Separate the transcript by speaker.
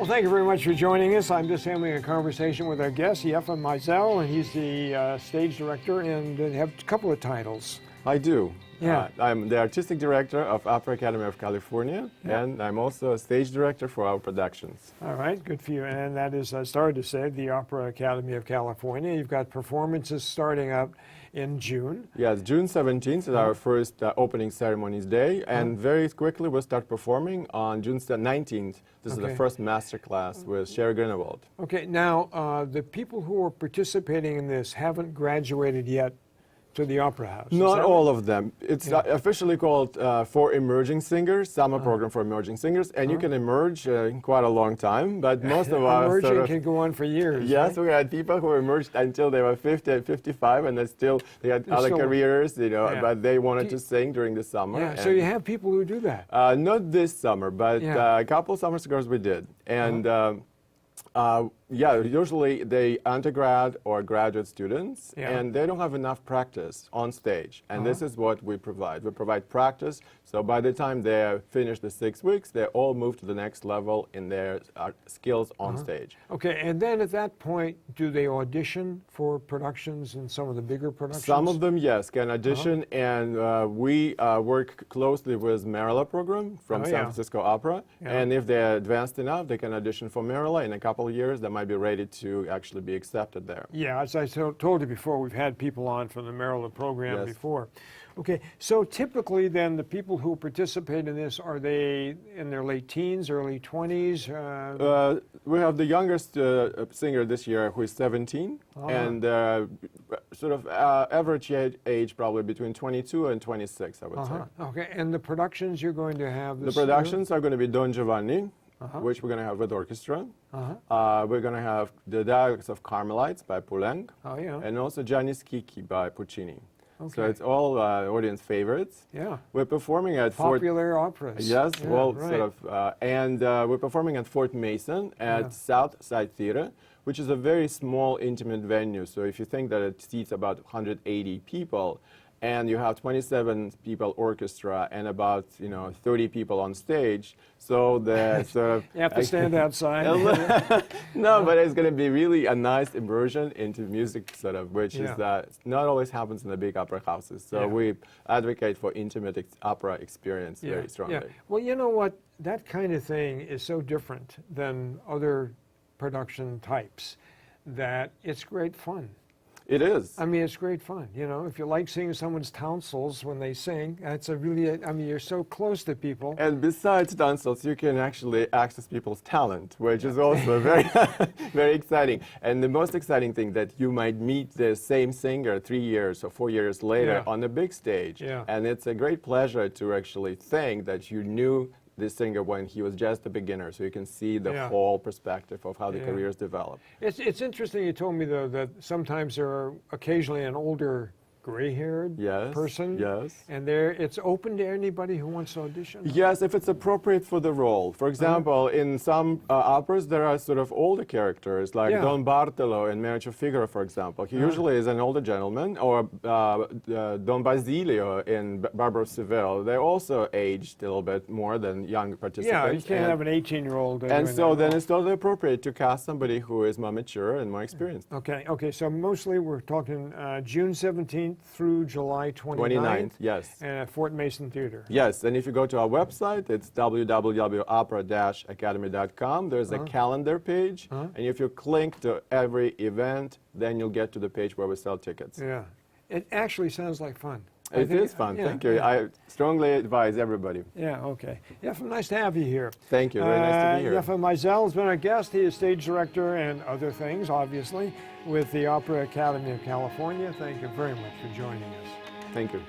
Speaker 1: Well, thank you very much for joining us. I'm just having a conversation with our guest, Yefim Maizel, and he's the stage director, and you have a couple of titles.
Speaker 2: I do.
Speaker 1: Yeah.
Speaker 2: I'm the artistic director of Opera Academy of California, and I'm also a stage director for our productions.
Speaker 1: All right, good for you. And that is, I started to say, the Opera Academy of California. You've got performances starting up in June.
Speaker 2: Yes, June 17th is our first opening ceremonies day, and very quickly we'll start performing on June 19th. This is the first master class with Sherry Grunewald.
Speaker 1: Okay, now the people who are participating in this haven't graduated yet to the Opera House.
Speaker 2: Not all of them. It's officially called for emerging singers, summer program for emerging singers, and you can emerge in quite a long time, but most of us
Speaker 1: emerging can go on for years.
Speaker 2: Yes,
Speaker 1: right?
Speaker 2: we had people who emerged until they were 50 and 55, and they had other careers, you know, but they wanted to sing during the summer.
Speaker 1: Yeah, so you have people who do that.
Speaker 2: Not this summer, but a couple summers ago we did. And usually they undergrad or graduate students, and they don't have enough practice on stage. And this is what we provide. We provide practice, so by the time they finish the 6 weeks, they all move to the next level in their skills on stage.
Speaker 1: Okay, and then at that point, do they audition for productions in some of the bigger productions?
Speaker 2: Some of them, yes, can audition, and we work closely with Marilla program from San Francisco Opera, and if they're advanced enough, they can audition for Marilla. In a couple of years, they might be ready to actually be accepted there.
Speaker 1: Yeah, as I told you before, we've had people on from the Marilla program before. Okay, so typically then the people who participate in this, are they in their late teens, early 20s?
Speaker 2: We have the youngest singer this year who is 17, and sort of average age probably between 22 and 26, I would say.
Speaker 1: Okay, and the productions you're going to have this
Speaker 2: The productions are going to be Don Giovanni, which we're going to have with orchestra. We're going to have The Dialects of Carmelites by Poulenc, and also Gianni Schicchi by Puccini. So it's all audience favorites.
Speaker 1: Yeah.
Speaker 2: We're performing at
Speaker 1: popular operas.
Speaker 2: Yes, sort of. And we're performing at Fort Mason at South Side Theater, which is a very small, intimate venue. So if you think that it seats about 180 people, and you have 27 people orchestra and about 30 people on stage, so the sort of
Speaker 1: you have to stand outside.
Speaker 2: No, but it's going to be really a nice immersion into music, sort of, which is not always happens in the big opera houses. So we advocate for intimate opera experience very strongly.
Speaker 1: Well, you know what? That kind of thing is so different than other production types that it's great fun.
Speaker 2: It is.
Speaker 1: I mean, it's great fun. You know, if you like seeing someone's tonsils when they sing, that's a really, I mean, you're so close to people.
Speaker 2: And besides tonsils, you can actually access people's talent, which is also very, very exciting. And the most exciting thing that you might meet the same singer 3 years or 4 years later on the big stage. And it's a great pleasure to actually think that you knew this singer when he was just a beginner, so you can see the whole perspective of how the careers develop.
Speaker 1: It's interesting you told me, though, that sometimes there are occasionally an older gray-haired person. And it's open to anybody who wants to audition?
Speaker 2: Yes, if it's appropriate for the role. For example, in some operas, there are sort of older characters, like Don Bartolo in Marriage of Figaro, for example. He usually is an older gentleman, or Don Basilio in Barbara of Seville. They're also aged a little bit more than young participants.
Speaker 1: Yeah, you can't have an 18-year-old.
Speaker 2: And so then it's totally appropriate to cast somebody who is more mature and more experienced.
Speaker 1: Okay, so mostly we're talking June 17th through July 29th.
Speaker 2: Yes.
Speaker 1: And at Fort Mason Theater.
Speaker 2: Yes, and if you go to our website, it's www.opera-academy.com. There's a calendar page, and if you click to every event, then you'll get to the page where we sell tickets.
Speaker 1: Yeah. It actually sounds like fun.
Speaker 2: It is fun, thank you. I strongly advise everybody.
Speaker 1: Yeah, okay. Yefim, nice to have you here.
Speaker 2: Thank you, very nice to be here.
Speaker 1: Yefim Maizel has been our guest. He is stage director and other things, obviously, with the Opera Academy of California. Thank you very much for joining us.
Speaker 2: Thank you.